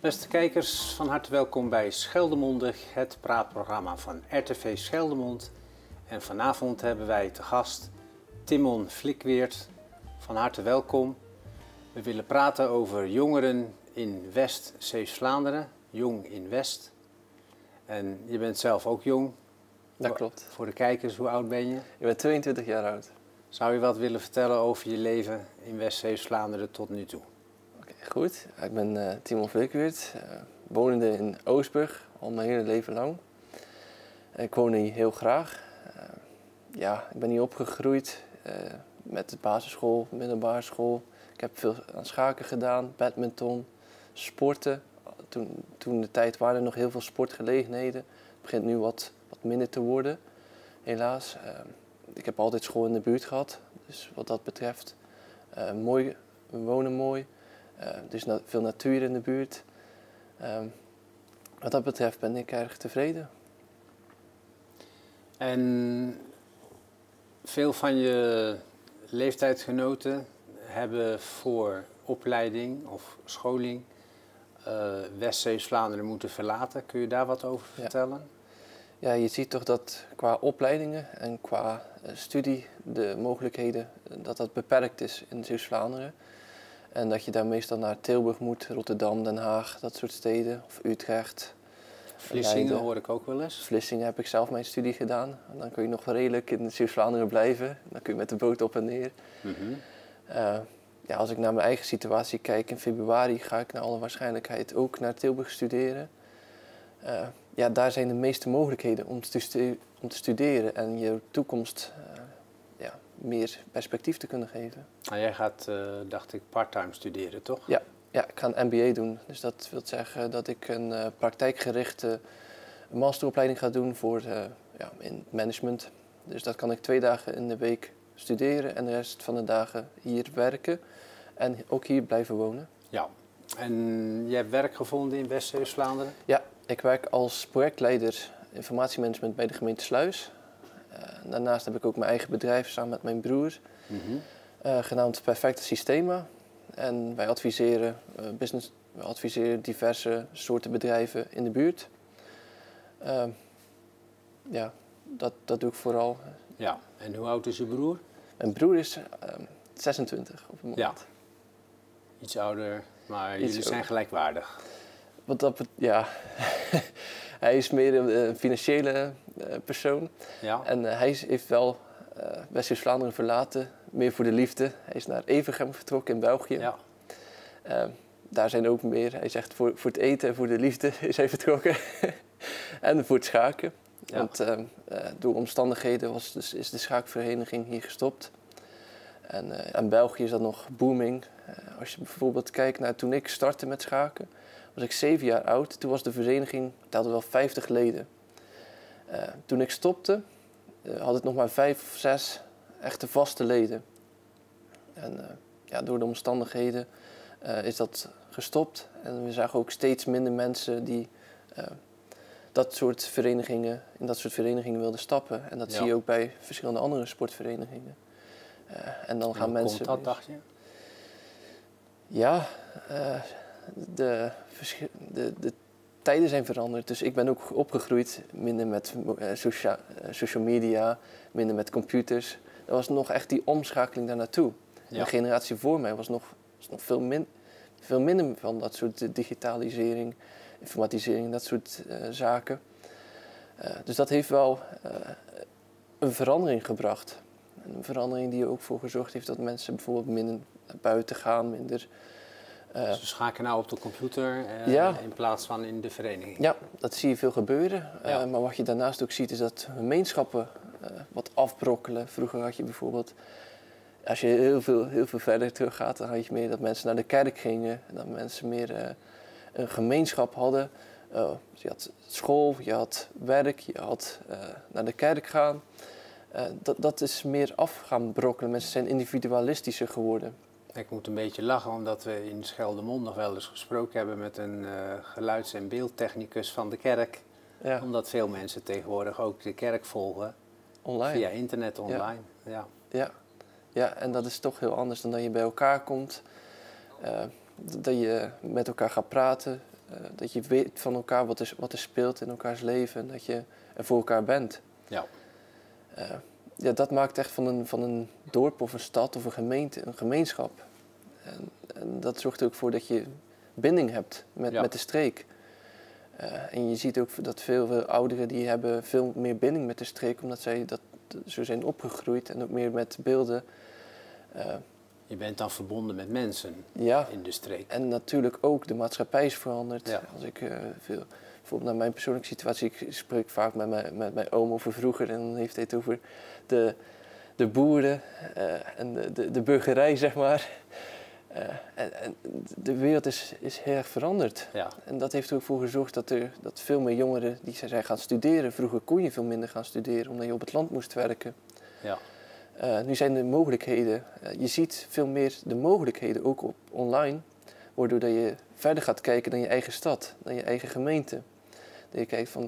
Beste kijkers, van harte welkom bij Scheldemondig, het praatprogramma van RTV Scheldemond. En vanavond hebben wij te gast Timon Flikweert. Van harte welkom. We willen praten over jongeren in West-Zeeuws-Vlaanderen, Jong in West. En je bent zelf ook jong. Dat klopt. Voor de kijkers, hoe oud ben je? Ik ben 22 jaar oud. Zou je wat willen vertellen over je leven in West-Zeeuws-Vlaanderen tot nu toe? Oké, goed. Ik ben Timon Flikweert, wonende in Oostburg al mijn hele leven lang. Ik woon hier heel graag. Ik ben hier opgegroeid met de basisschool, middelbare school. Ik heb veel aan schaken gedaan, badminton, sporten. Toen de tijd waren er nog heel veel sportgelegenheden. Het begint nu wat minder te worden, helaas. Ik heb altijd school in de buurt gehad, dus wat dat betreft mooi. We wonen mooi. Er is veel natuur in de buurt. Wat dat betreft ben ik erg tevreden. En veel van je leeftijdsgenoten hebben voor opleiding of scholing West-Zeeuws-Vlaanderen moeten verlaten. Kun je daar wat over vertellen? Ja, je ziet toch dat qua opleidingen en qua studie de mogelijkheden dat beperkt is in Zeeuws-Vlaanderen. En dat je daar meestal naar Tilburg moet, Rotterdam, Den Haag, dat soort steden, of Utrecht. Vlissingen Leiden. hoor ik ook wel eens. Vlissingen heb ik zelf mijn studie gedaan. En dan kun je nog redelijk in Zeeuws-Vlaanderen blijven. Dan kun je met de boot op en neer. Als ik naar mijn eigen situatie kijk, in februari ga ik naar alle waarschijnlijkheid ook naar Tilburg studeren. Daar zijn de meeste mogelijkheden om te studeren en je toekomst meer perspectief te kunnen geven. Nou, jij gaat, dacht ik, parttime studeren, toch? Ja, ik ga een MBA doen. Dus dat wil zeggen dat ik een praktijkgerichte masteropleiding ga doen in management. Dus dat kan ik 2 dagen in de week studeren en de rest van de dagen hier werken en ook hier blijven wonen. Ja. En je hebt werk gevonden in West-Zeeuws-Vlaanderen? Ja, ik werk als projectleider informatiemanagement bij de gemeente Sluis. Daarnaast heb ik ook mijn eigen bedrijf samen met mijn broer, genaamd Perfecte Systema. En wij adviseren diverse soorten bedrijven in de buurt. Dat doe ik vooral. Ja, en hoe oud is je broer? Mijn broer is 26 op het moment. Ja, iets ouder, maar jullie zijn gelijkwaardig. Hij is meer een financiële persoon. Ja. En hij heeft wel West-Zeeuws-Vlaanderen verlaten, meer voor de liefde. Hij is naar Evergem vertrokken in België. Ja. Daar zijn ook meer, hij zegt voor het eten en voor de liefde is hij vertrokken. En voor het schaken. Ja. Want door omstandigheden is de schaakvereniging hier gestopt. En België is dat nog booming. Als je bijvoorbeeld kijkt naar toen ik startte met schaken, was ik 7 jaar oud. Toen was de vereniging, telde wel 50 leden. Toen ik stopte, had het nog maar 5 of 6 echte vaste leden. En door de omstandigheden is dat gestopt. En we zagen ook steeds minder mensen die in dat soort verenigingen wilden stappen. En dat zie je ook bij verschillende andere sportverenigingen. En dan gaan mensen. Komt dat, dacht je? Ja, de tijden zijn veranderd. Dus ik ben ook opgegroeid minder met social media, minder met computers. Er was nog echt die omschakeling daar naartoe. Ja. De generatie voor mij was nog veel minder van dat soort digitalisering, informatisering, dat soort zaken. Dus dat heeft wel een verandering gebracht. Een verandering die er ook voor gezorgd heeft dat mensen bijvoorbeeld minder naar buiten gaan, minder. Ze schaken nou op de computer in plaats van in de vereniging. Ja, dat zie je veel gebeuren. Ja. Maar wat je daarnaast ook ziet is dat gemeenschappen wat afbrokkelen. Vroeger had je bijvoorbeeld, als je heel veel verder teruggaat, dan had je meer dat mensen naar de kerk gingen. Dat mensen meer een gemeenschap hadden. Dus je had school, je had werk, je had naar de kerk gaan. Dat is meer af gaan brokkelen. Mensen zijn individualistischer geworden. Ik moet een beetje lachen, omdat we in Scheldemond nog wel eens gesproken hebben met een geluids- en beeldtechnicus van de kerk. Ja. Omdat veel mensen tegenwoordig ook de kerk volgen. Online. Via internet online. Ja, en dat is toch heel anders dan dat je bij elkaar komt. Dat je met elkaar gaat praten. Dat je weet van elkaar wat er speelt in elkaars leven en dat je er voor elkaar bent. Ja. Ja, dat maakt echt van een dorp of een stad of een gemeente een gemeenschap. En dat zorgt er ook voor dat je binding hebt met de streek. En je ziet ook dat veel ouderen die hebben veel meer binding met de streek, omdat zij zo zijn opgegroeid en ook meer met beelden. Je bent dan verbonden met mensen in de streek. En natuurlijk ook de maatschappij is veranderd. Ja. Als ik bijvoorbeeld naar mijn persoonlijke situatie, ik spreek vaak met mijn oom over vroeger en dan heeft hij het over de boeren en de burgerij, zeg maar. En de wereld is heel erg veranderd. Ja. En dat heeft er ook voor gezorgd dat veel meer jongeren die zijn gaan studeren. Vroeger kon je veel minder gaan studeren omdat je op het land moest werken. Ja. Nu zijn de mogelijkheden, je ziet veel meer de mogelijkheden ook online, waardoor dat je verder gaat kijken dan je eigen stad, dan je eigen gemeente. Dat je kijkt van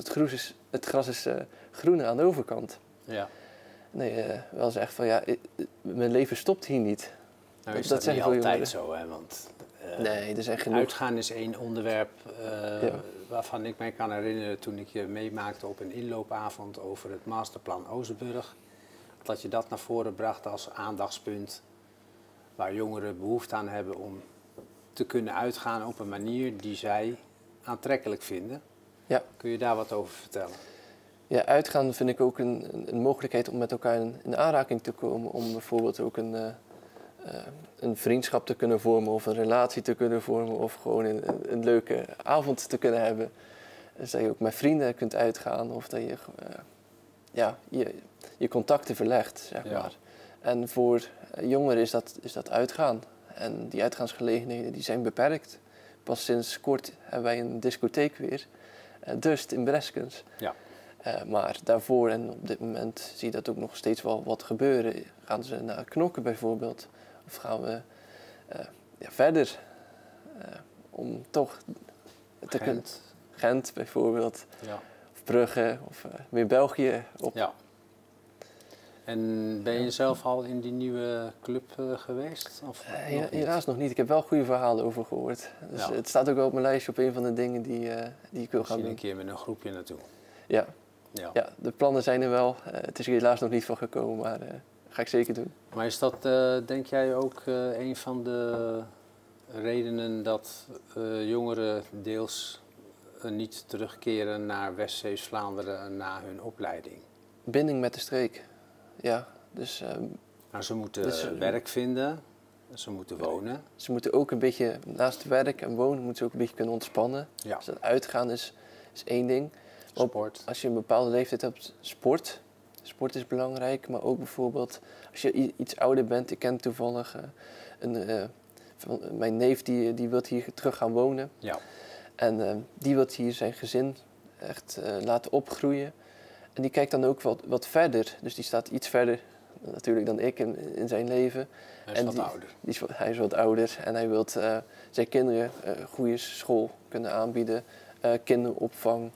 het gras is groener aan de overkant. Ja. Nee, wel eens echt van ja, mijn leven stopt hier niet. Nou is dat niet altijd zo, hè? Want nee, er zijn genoeg. Uitgaan is één onderwerp waarvan ik mij kan herinneren toen ik je meemaakte op een inloopavond over het masterplan Oostburg. Dat je dat naar voren bracht als aandachtspunt waar jongeren behoefte aan hebben om te kunnen uitgaan op een manier die zij aantrekkelijk vinden. Ja. Kun je daar wat over vertellen? Ja, uitgaan vind ik ook een mogelijkheid om met elkaar in aanraking te komen. Om bijvoorbeeld ook een vriendschap te kunnen vormen of een relatie te kunnen vormen of gewoon een leuke avond te kunnen hebben. Dus dat je ook met vrienden kunt uitgaan of dat je je contacten verlegt, zeg maar. En voor jongeren is dat uitgaan. En die uitgaansgelegenheden die zijn beperkt. Pas sinds kort hebben wij een discotheek weer, Dust in Breskens. Ja. Maar daarvoor en op dit moment zie je dat ook nog steeds wel wat gebeuren. Gaan ze naar Knokken bijvoorbeeld? Of gaan we verder om toch te kunnen... Gent bijvoorbeeld. Ja. Of Brugge of weer België op. Ja. En ben je zelf al in die nieuwe club geweest? Of helaas nog niet. Ik heb wel goede verhalen over gehoord. Dus het staat ook wel op mijn lijstje op een van de dingen die ik wil gaan doen. Een keer met een groepje naartoe. Ja. Ja, de plannen zijn er wel. Het is er helaas nog niet van gekomen, maar ga ik zeker doen. Maar is dat, denk jij, ook een van de redenen dat jongeren deels niet terugkeren naar West-Zeeuws-Vlaanderen na hun opleiding? Binding met de streek, ja. Dus, maar ze moeten werk vinden, ze moeten wonen. Ze moeten ook een beetje, naast werk en wonen, moeten ze ook een beetje kunnen ontspannen. Ja. Dus dat uitgaan is één ding. Sport. Als je een bepaalde leeftijd hebt, sport. Sport is belangrijk, maar ook bijvoorbeeld als je iets ouder bent. Ik ken toevallig mijn neef die wil hier terug gaan wonen. Ja. En die wil hier zijn gezin echt laten opgroeien. En die kijkt dan ook wat verder. Dus die staat iets verder natuurlijk dan ik in zijn leven. Hij is wat ouder. Hij is wat ouder en hij wil zijn kinderen goede school kunnen aanbieden. Kinderopvang.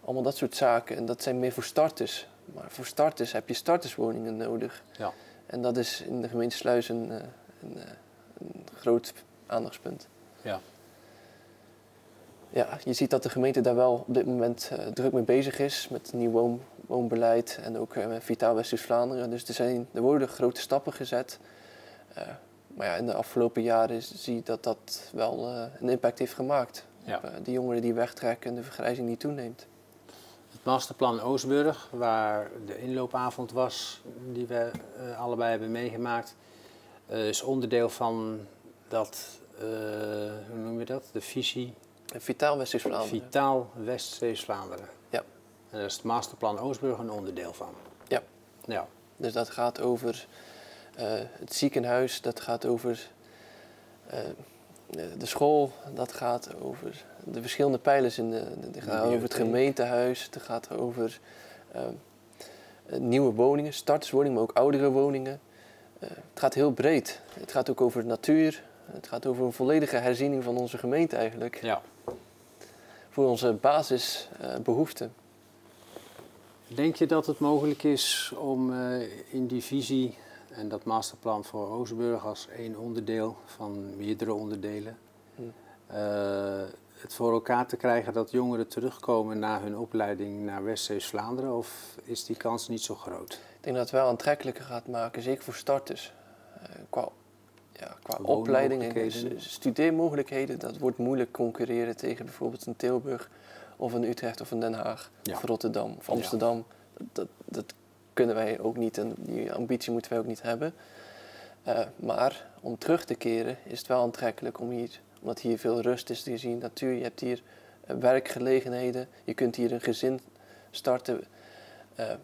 Allemaal dat soort zaken. En dat zijn meer voor starters. Maar voor starters heb je starterswoningen nodig. Ja. En dat is in de gemeente Sluis een groot aandachtspunt. Ja. Ja, je ziet dat de gemeente daar wel op dit moment druk mee bezig is. Met nieuw woonbeleid en ook met Vitaal West-Vlaanderen. Dus er worden grote stappen gezet. Maar ja, in de afgelopen jaren zie je dat wel een impact heeft gemaakt. Ja. Op de jongeren die wegtrekken en de vergrijzing die toeneemt. Het masterplan Oostburg, waar de inloopavond was, die we allebei hebben meegemaakt, is onderdeel van dat, hoe noem je dat, de visie? Vitaal West-Vlaanderen. Vitaal West-Vlaanderen. Ja. En daar is het masterplan Oostburg een onderdeel van. Ja. Ja. Dus dat gaat over het ziekenhuis, dat gaat over de school, dat gaat over de verschillende pijlers het gaat over het gemeentehuis, het gaat over nieuwe woningen, starterswoningen, maar ook oudere woningen. Het gaat heel breed. Het gaat ook over natuur. Het gaat over een volledige herziening van onze gemeente eigenlijk. Ja. Voor onze basisbehoeften. Denk je dat het mogelijk is om in die visie en dat masterplan voor Oostburg als één onderdeel van meerdere onderdelen het voor elkaar te krijgen dat jongeren terugkomen na hun opleiding naar West-Zeeuws-Vlaanderen? Of is die kans niet zo groot? Ik denk dat het wel aantrekkelijker gaat maken, zeker voor starters. Qua opleiding en studeermogelijkheden, dat wordt moeilijk concurreren tegen bijvoorbeeld een Tilburg of een Utrecht of een Den Haag of Rotterdam of Amsterdam. Ja. Dat kunnen wij ook niet en die ambitie moeten wij ook niet hebben. Maar om terug te keren is het wel aantrekkelijk omdat hier veel rust is te zien. Natuur, je hebt hier werkgelegenheden, je kunt hier een gezin starten.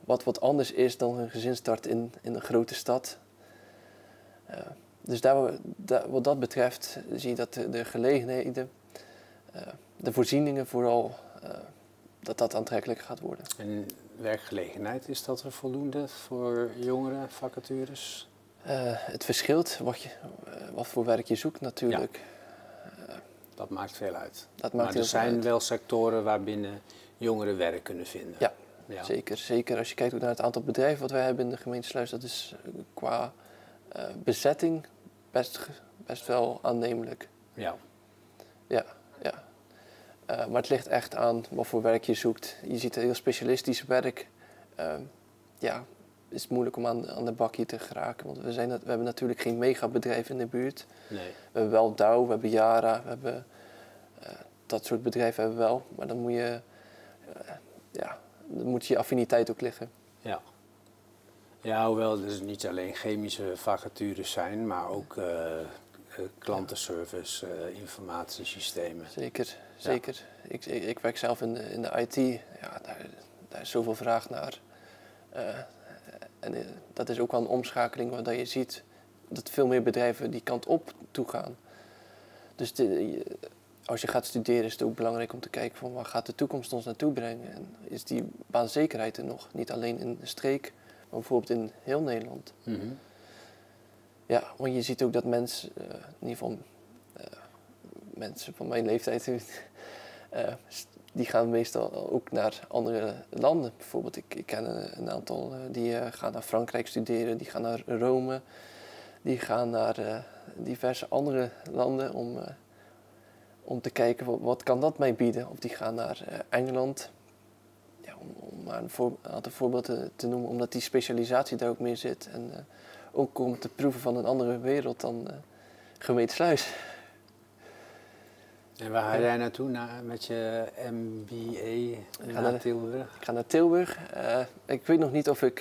Wat anders is dan een gezin starten in een grote stad. Dus wat dat betreft zie je dat de gelegenheden, de voorzieningen vooral, dat aantrekkelijk gaat worden. En werkgelegenheid, is dat er voldoende voor jongeren, vacatures? Het verschilt wat voor werk je zoekt natuurlijk. Ja. Dat maakt veel uit. Maar er zijn wel sectoren waarbinnen jongeren werk kunnen vinden. Ja, ja. Zeker. Als je kijkt naar het aantal bedrijven wat wij hebben in de gemeente Sluis, dat is qua bezetting best wel aannemelijk. Ja. Ja. Maar het ligt echt aan wat voor werk je zoekt. Je ziet heel specialistisch werk. Is het moeilijk om aan de bak hier te geraken. Want we hebben natuurlijk geen megabedrijven in de buurt. Nee. We hebben wel Douw, we hebben Yara, we hebben dat soort bedrijven hebben we wel. Maar dan moet je affiniteit ook liggen. Ja. Ja, hoewel er dus niet alleen chemische vacatures zijn, maar ook klantenservice, informatiesystemen. Zeker. Ik werk zelf in de IT. Ja, daar is zoveel vraag naar. En dat is ook wel een omschakeling waar je ziet dat veel meer bedrijven die kant op toe gaan. Dus als je gaat studeren is het ook belangrijk om te kijken van waar gaat de toekomst ons naartoe brengen. En is die baanzekerheid er nog? Niet alleen in de streek, maar bijvoorbeeld in heel Nederland. Mm-hmm. Ja, want je ziet ook dat mensen, in ieder geval mensen van mijn leeftijd, die gaan meestal ook naar andere landen. Bijvoorbeeld, ik ken een aantal die gaan naar Frankrijk studeren, die gaan naar Rome, die gaan naar diverse andere landen om te kijken wat kan dat mij bieden. Of die gaan naar Engeland, om maar een aantal voorbeelden te noemen, omdat die specialisatie daar ook meer zit. En ook om te proeven van een andere wereld dan gemeente Sluis. En waar ga jij naartoe met je MBA naar Tilburg? Ik ga naar Tilburg. Ik weet nog niet of ik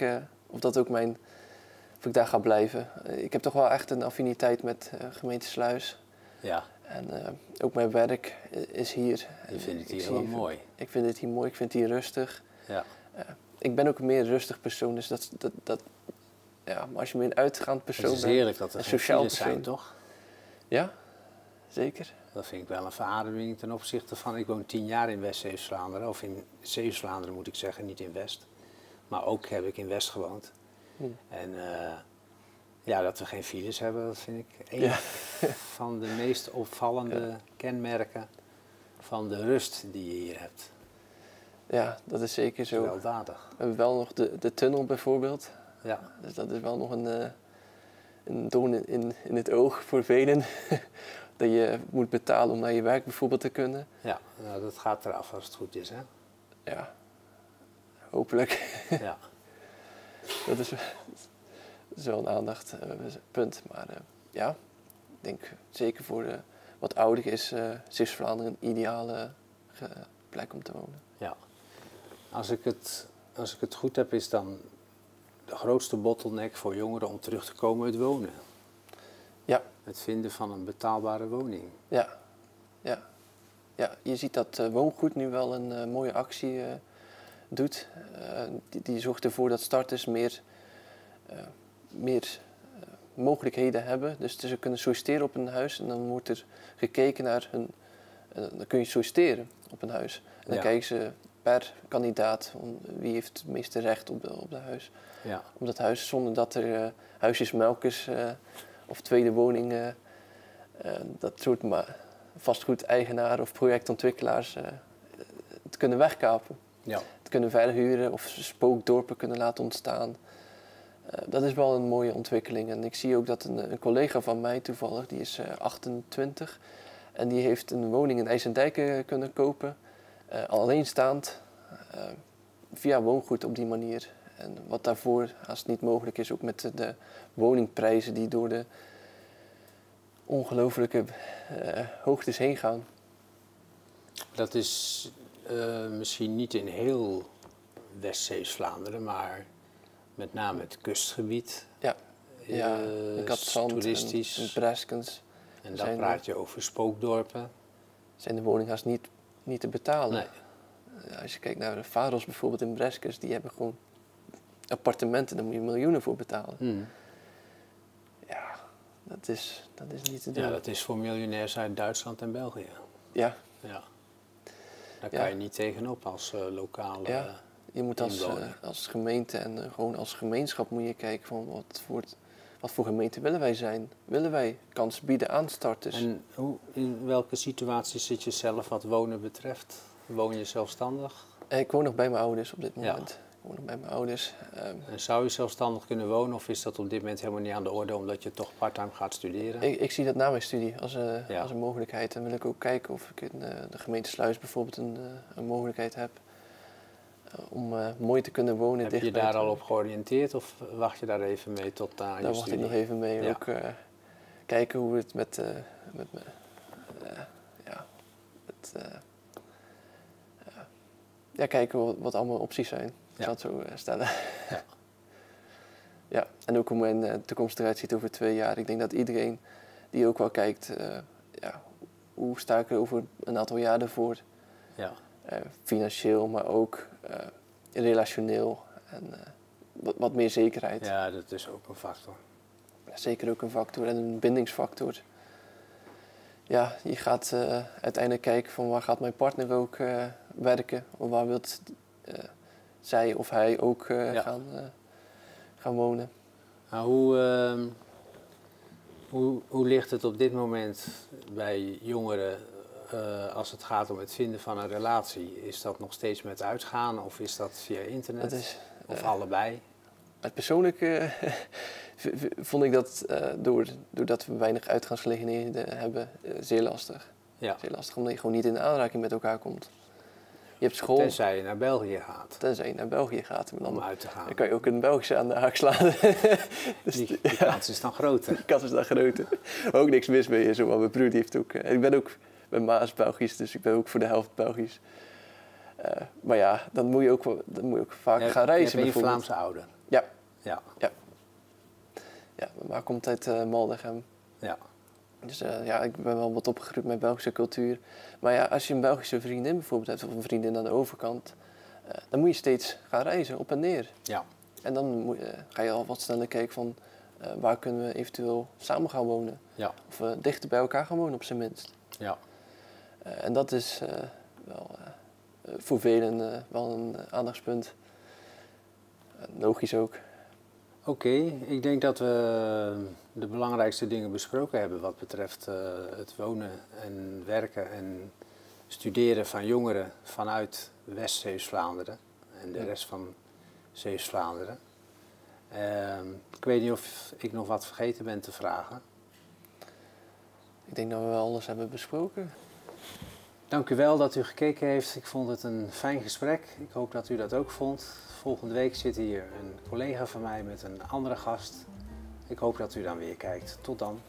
daar ga blijven. Ik heb toch wel echt een affiniteit met gemeente Sluis. Ja. En ook mijn werk is hier. Je vindt het hier wel mooi? Ik vind het hier mooi, ik vind het hier rustig. Ja. Ik ben ook een meer rustig persoon, dus maar als je meer een uitgaand persoon bent. Het is heerlijk dat er geen files zijn, toch? Ja, zeker. Dat vind ik wel een verademing ten opzichte van, ik woon 10 jaar in West-Zeeuws-Vlaanderen, of in Zeeuws-Vlaanderen moet ik zeggen, niet in West. Maar ook heb ik in West gewoond. En dat we geen files hebben, dat vind ik een van de meest opvallende kenmerken van de rust die je hier hebt. Ja, dat is zeker zo. Weldadig. We hebben wel nog de tunnel bijvoorbeeld. Ja. Dus dat is wel nog een doorn in het oog voor velen. Dat je moet betalen om naar je werk bijvoorbeeld te kunnen. Ja, nou, dat gaat eraf als het goed is, hè? Ja, hopelijk. Ja. Dat is wel een aandachtspunt. Maar ik denk zeker voor wat ouder is Zeeuws-Vlaanderen een ideale plek om te wonen. Ja. Als ik het goed heb, is dan de grootste bottleneck voor jongeren om terug te komen het wonen. Ja. Het vinden van een betaalbare woning. Ja, je ziet dat Woongoed nu wel een mooie actie doet. Die zorgt ervoor dat starters meer mogelijkheden hebben. Dus ze kunnen solliciteren op een huis en dan wordt er gekeken naar dan kun je solliciteren op een huis. En dan kijken ze per kandidaat wie heeft het meeste recht op dat huis, zonder dat er huisjesmelkers of tweede woning, dat soort vastgoedeigenaren of projectontwikkelaars het kunnen wegkapen. Ja. Het kunnen verhuren of spookdorpen kunnen laten ontstaan. Dat is wel een mooie ontwikkeling. En ik zie ook dat een collega van mij toevallig, die is 28, En die heeft een woning in IJsendijk kunnen kopen, alleenstaand, via woongoed op die manier. En wat daarvoor, als het niet mogelijk is, ook met de woningprijzen die door de ongelofelijke hoogtes heen gaan. Dat is misschien niet in heel West-Zeeuws-Vlaanderen, maar met name het kustgebied. Ja, ik had Zand toeristisch. En Breskens. En dan praat je over spookdorpen. Zijn de woningen haast niet te betalen. Nee. Als je kijkt naar de Faros bijvoorbeeld in Breskens, die hebben gewoon appartementen, daar moet je miljoenen voor betalen. Ja, dat is niet te doen. Ja, dat is voor miljonairs uit Duitsland en België. Ja. Daar kan je niet tegenop als lokale je moet als gemeente en gewoon als gemeenschap moet je kijken van wat voor gemeente willen wij zijn? Willen wij kansen bieden aan starters? En in welke situatie zit je zelf wat wonen betreft? Woon je zelfstandig? Ik woon nog bij mijn ouders op dit moment. Ja. Ik woon nog bij mijn ouders. En zou je zelfstandig kunnen wonen of is dat op dit moment helemaal niet aan de orde omdat je toch parttime gaat studeren? Ik zie dat na mijn studie als een mogelijkheid. Dan wil ik ook kijken of ik in de gemeente Sluis bijvoorbeeld een mogelijkheid heb om mooi te kunnen wonen. Heb je daar al op georiënteerd of wacht je daar even mee tot aan je studie? Daar wacht ik nog even mee. Ja. Ook kijken hoe het met kijken wat allemaal opties zijn. Ik zal het zo stellen. Ja. Ja, en ook hoe mijn toekomst eruit ziet over 2 jaar. Ik denk dat iedereen die ook wel kijkt, hoe sta ik er over een aantal jaar ervoor? Ja. Financieel, maar ook relationeel en wat meer zekerheid. Ja, dat is ook een factor. Zeker ook een factor en een bindingsfactor. Ja, je gaat uiteindelijk kijken van waar gaat mijn partner ook werken. Of waar wil zij of hij ook gaan wonen. Nou, hoe ligt het op dit moment bij jongeren als het gaat om het vinden van een relatie? Is dat nog steeds met uitgaan of is dat via internet? Of allebei? Persoonlijk vond ik dat doordat we weinig uitgaansgelegenheden hebben, zeer lastig. Ja. Zeer lastig omdat je gewoon niet in aanraking met elkaar komt. Je hebt school. Tenzij je naar België gaat. Tenzij je naar België gaat. Om uit te gaan. Dan kan je ook een Belgische aan de haak slaan. Dus die kans is dan groter. Die kans is dan groter. Ook niks mis mee. Zo, mijn broer die heeft ook... ik ben ook... Mijn ma is Belgisch, dus ik ben ook voor de helft Belgisch. Maar ja, dan moet je ook vaak gaan reizen. Ben je Vlaamse ouder? Ja. Mijn ma komt uit Maldegem. Ja. Dus ik ben wel wat opgegroeid met Belgische cultuur. Maar ja, als je een Belgische vriendin bijvoorbeeld hebt, of een vriendin aan de overkant, dan moet je steeds gaan reizen, op en neer. Ja. En dan ga je al wat sneller kijken van waar kunnen we eventueel samen gaan wonen. Ja. Of dichter bij elkaar gaan wonen op zijn minst. Ja. En dat is wel voor velen wel een aandachtspunt. Logisch ook. Oké, ik denk dat we de belangrijkste dingen besproken hebben wat betreft het wonen en werken en studeren van jongeren vanuit West-Zeeuws-Vlaanderen en de rest van Zeeuws-Vlaanderen. Ik weet niet of ik nog wat vergeten ben te vragen. Ik denk dat we wel alles hebben besproken. Dank u wel dat u gekeken heeft. Ik vond het een fijn gesprek. Ik hoop dat u dat ook vond. Volgende week zit hier een collega van mij met een andere gast. Ik hoop dat u dan weer kijkt. Tot dan.